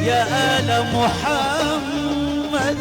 يا آل محمد.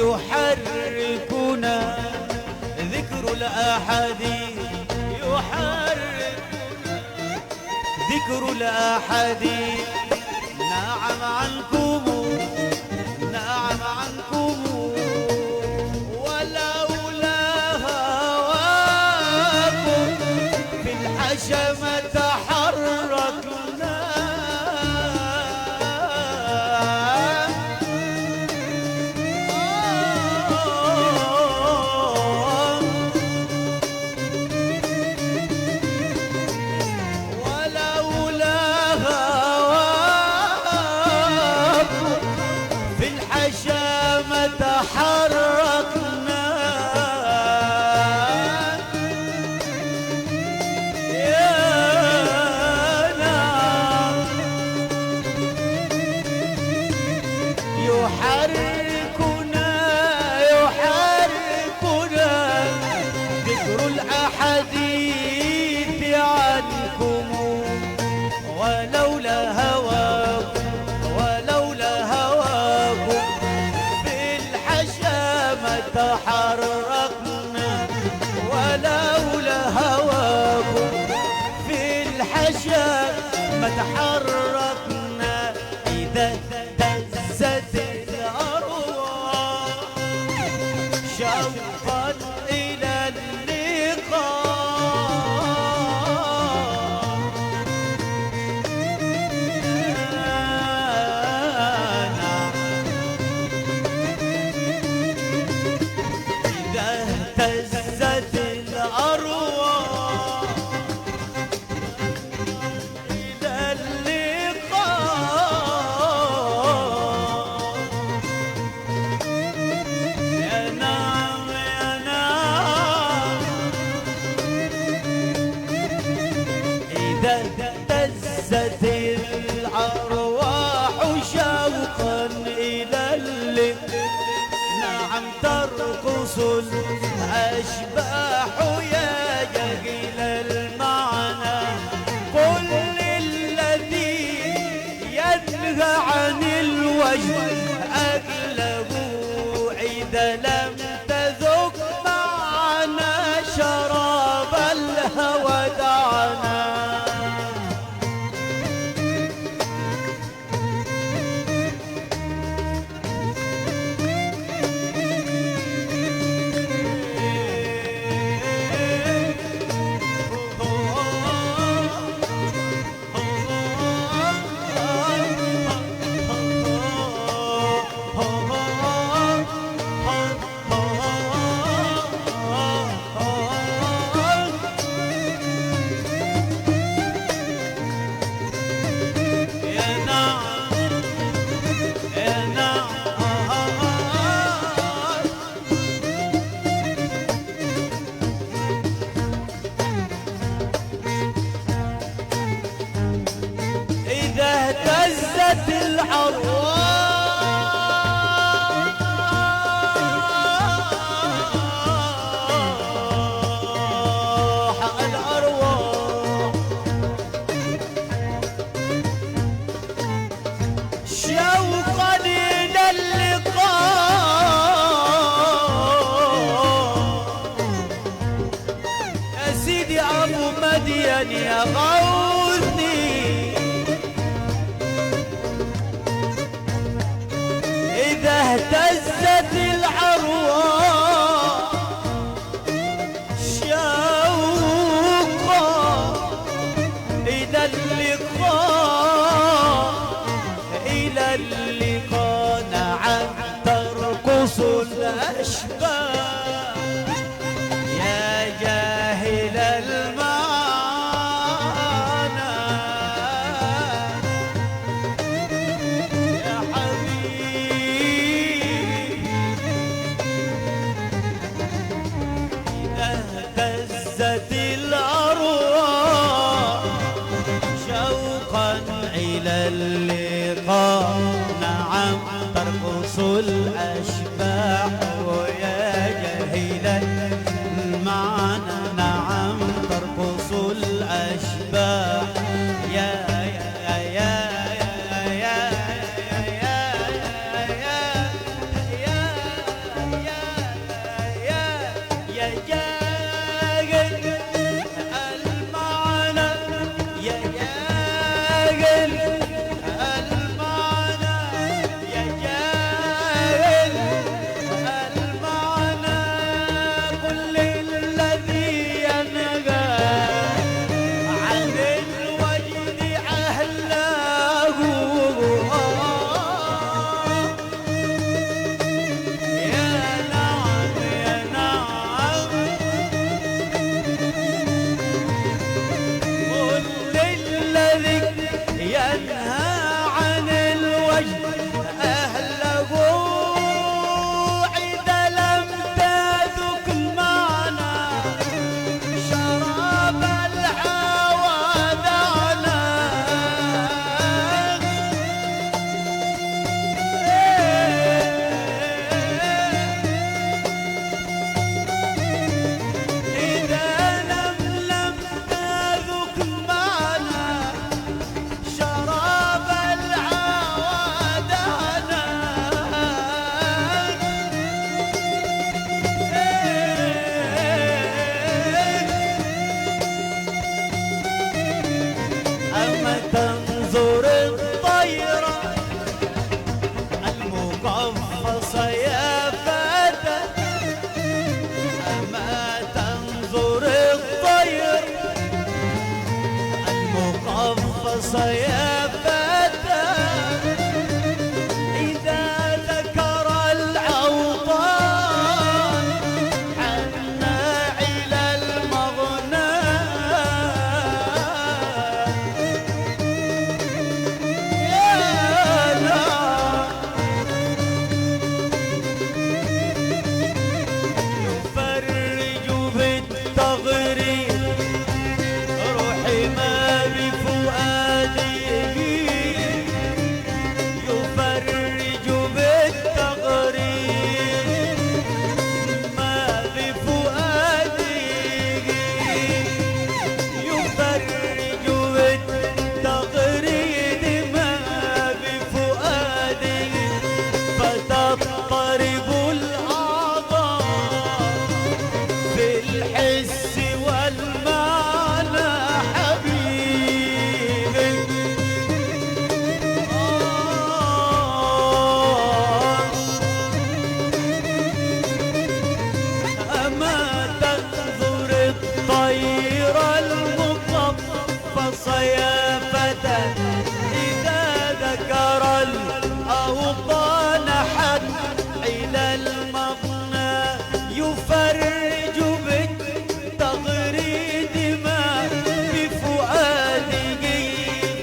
يحركنا ذكر الأحاديث، يحركنا ذكر الأحاديث. نعم عنكم، نعم عنكم، ولولا هواكم في الحشم تحركنا. تحركنا يا نار، يحركنا يحركنا ذكر الأحاديث عنكم، ولولا هواكم، ولولا هواكم تحركنا، ولولا هواكم في الحشا ما تحركنا. إذا اهتزت الأرواح شوقا إلى اهتزت الأرواح إلى اللقاء. يا نعم يا نعم، إذا اهتزت الأرواح شوقا إلى اللقاء. نعم ترقص الأشباح يا جميل المعنى. قل للذي ينهى عن الوجه أقلب، إذا لم تذق معنا شراب الهوى دعنا. اهتزت الأرواح شوقا إلى اللقاء يا سيدي أبو مدين يا غوثني إذا اهتزت الأرواح شوقا إلى اللقاء إلى اللقاء نعم ترقص الأشباح يا جاهل المعنى يا حبيبي إذا اهتزت الأرواح شوقا إلى اللقاء نعم ترقص الأشباح ويا جاهل المعنى نعم ترقص الأشباح يا يا يا يا يا يا يا جاهل المعنى يا جاهل المعنى يا جاهل المعنى كل الذي ينقى عن الوجد أهله يا نعم يا نعم كل الذي ينهى عن الوجد أهله إذا لم تذق المعنى شراب الهوى دعنا إذا لم تذق المعنى شراب الهوى دعنا أما تنظر الطيرة المقفصة يا فتى أما تنظر الطير المقفصة يا فتى إذا ذكر الأوطان عنا إلى المغنى يا لا يفرج بالتغريد روحي ما بفؤادي يفرج بالتغريد ما بفؤادي يفرج بالتغريد ما بفؤادي فتضطرب الأعضاء بالحس والمعنى حبيبي أما تنظر الطير المقفص يا فتى إذا ذكر الأوطان حد إلى المغنى يفرج بالتغريد ما بفؤاده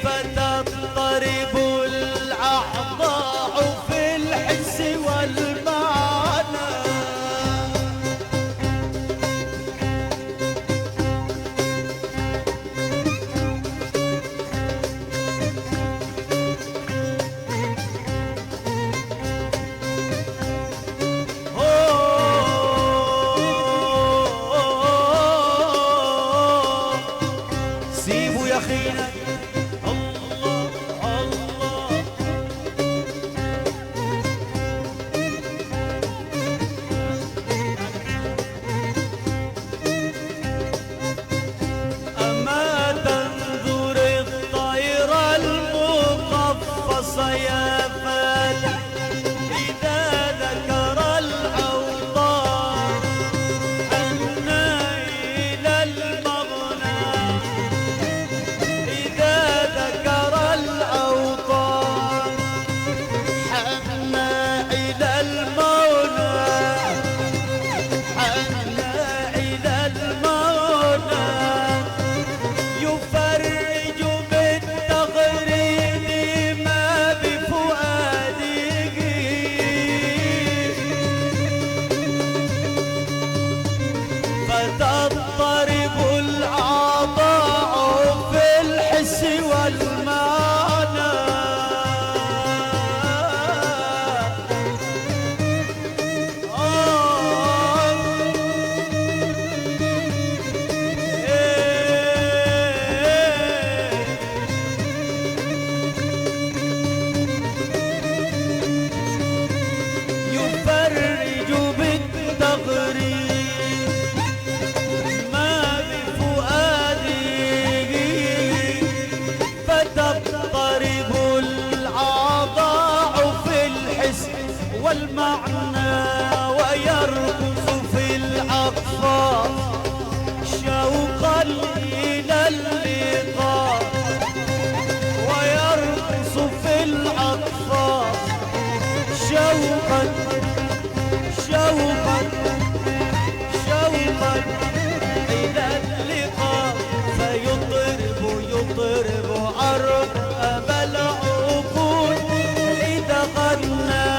فتضطرب الأعضاء في الحس والمعنى دخرينا الله الله. أما تنظر الطير المقفصة يا فتى إذا ذكر الأوطان حنا إلى المغنى، إذا ذكر الأوطان حنا إلى المولى، حنا إلى المولى يفرج بالتغريد ما بفؤاده، فتضطرب الأعضاء في الحس والمعنى. يفرج بالتغريد ما بفؤاده، فتضطرب الأعضاء في الحس والمعنى، ويرقص في الأقفاص شوقا إلى اللقاء، ويرقص في الأقفاص شوقا شوقا شوقا إلى اللقاء، فيطرب يطرب أرباب العقول إذا غنى،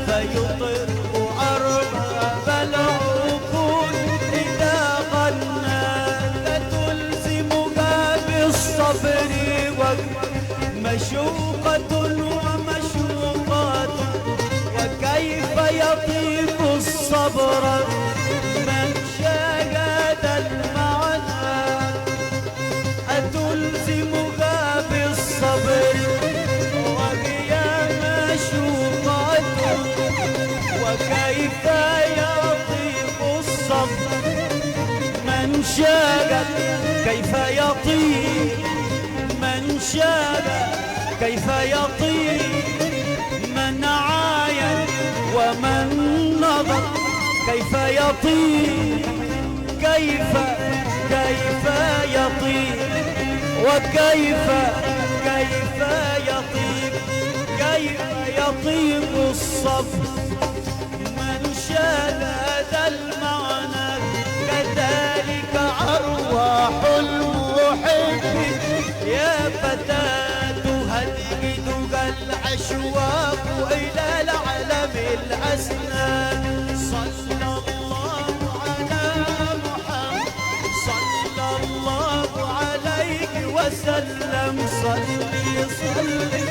فيطرب أرباب العقول إذا غنى، فتلزمها بالصبر مشوقة ومشوقات، وكيف يطيب الصبر من شاهد المعنى، أتلزمها بالصبر وهي مشوقة، وكيف يطيب الصبر من شاهد، كيف يطيب من شاهد، كيف يطيب من عاين ومن نظر، كيف يطيب كيف يطيب، وكيف يطيب، كيف يطيب الصبر من شاهد المعنى، كذلك أرواح المحب يا فتاة هديدها الأشواق إلى العالم الأسنى. صلى الله على محمد صلى الله عليه وسلم، صلي صلي.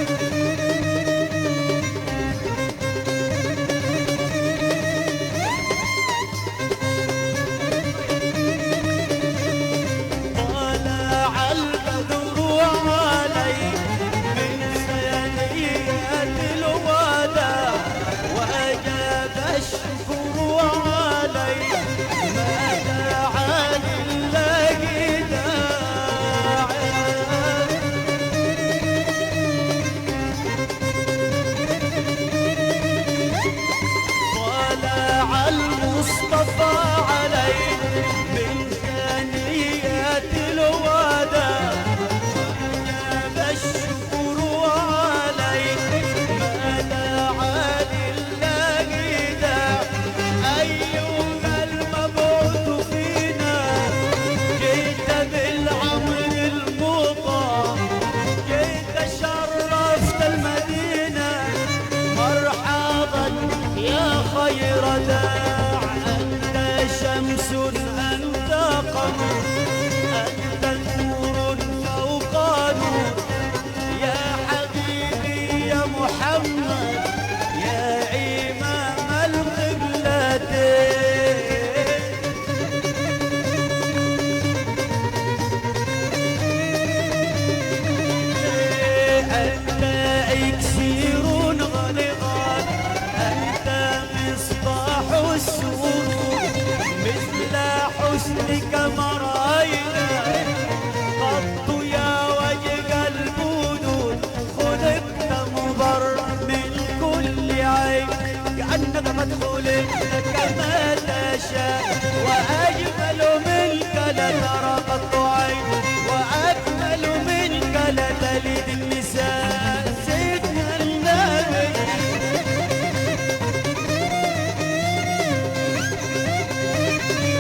منك ما تشاء وأجمل منك لا ترى قط عين وأكمل منك لا تلد النساء سيدنا النبي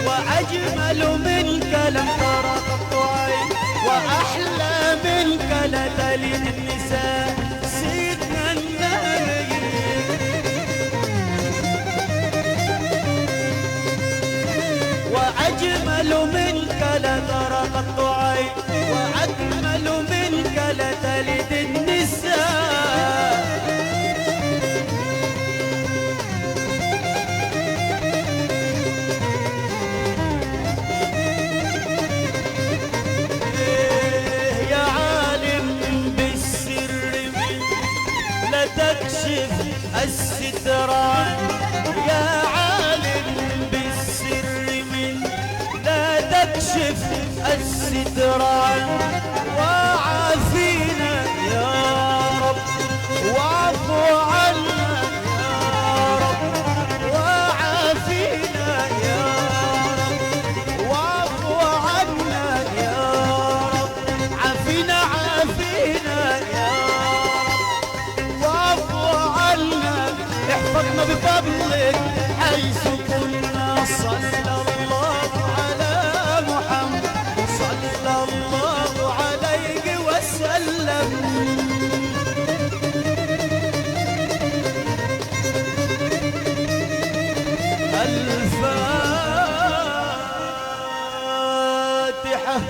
وأجمل منك لم ترى قط عين وأحلى منك لا تلد النساء سيدنا النبي وأجمل منك لا ترى قط عين وأكمل منك لا تلد النساء يا عالم بالسر لا تكشف الستر يا عالم بالسر لا تكشف الستر وعافينا يا رب واعف عنا يا رب وعافينا يا رب واعف عنا يا رب عافينا عافينا يا رب واعف عنا احفظنا بفضلك حيث كنا صلى الله على محمد صلى الله عليه وسلم الفاتحة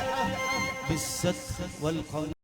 بالستر والقول